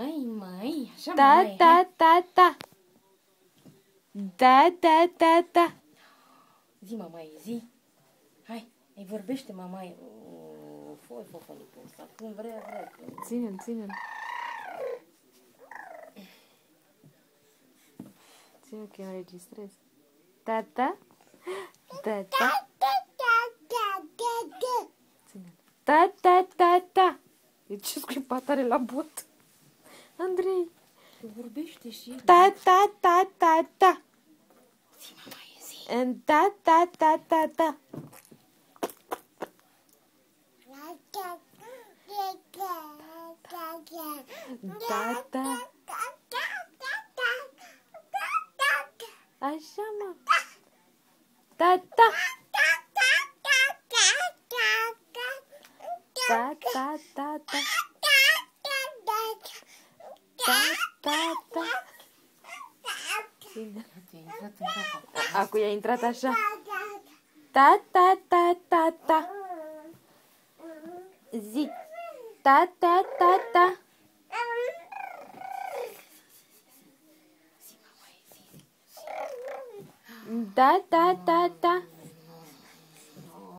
Mai, așa Da, mamaie. da, da, da. Da, da, da, da. Zi, mamaie, zi. Hai, îi vorbește mamaie. Foi, fofălică ăsta. Cum vrea. Ține-l, ține-l. Ține-l că eu înregistrez. Da, da. Da, da. Ține-l. Da, da, da, da. E ce scuipat are la bot? Andrei. Vorbește și... Da, da, da, da, da. Zi, mamaie, zi. Da, da, da, da, da. Da, da. Așa, mă. Da, da. Da, da, da, da. Da, da, da. Ține. Acu i-a intrat așa. Da, da, da, da, da. Zi. Da, da, da, da. Zi, mamaie, zi. Da, da, da, da.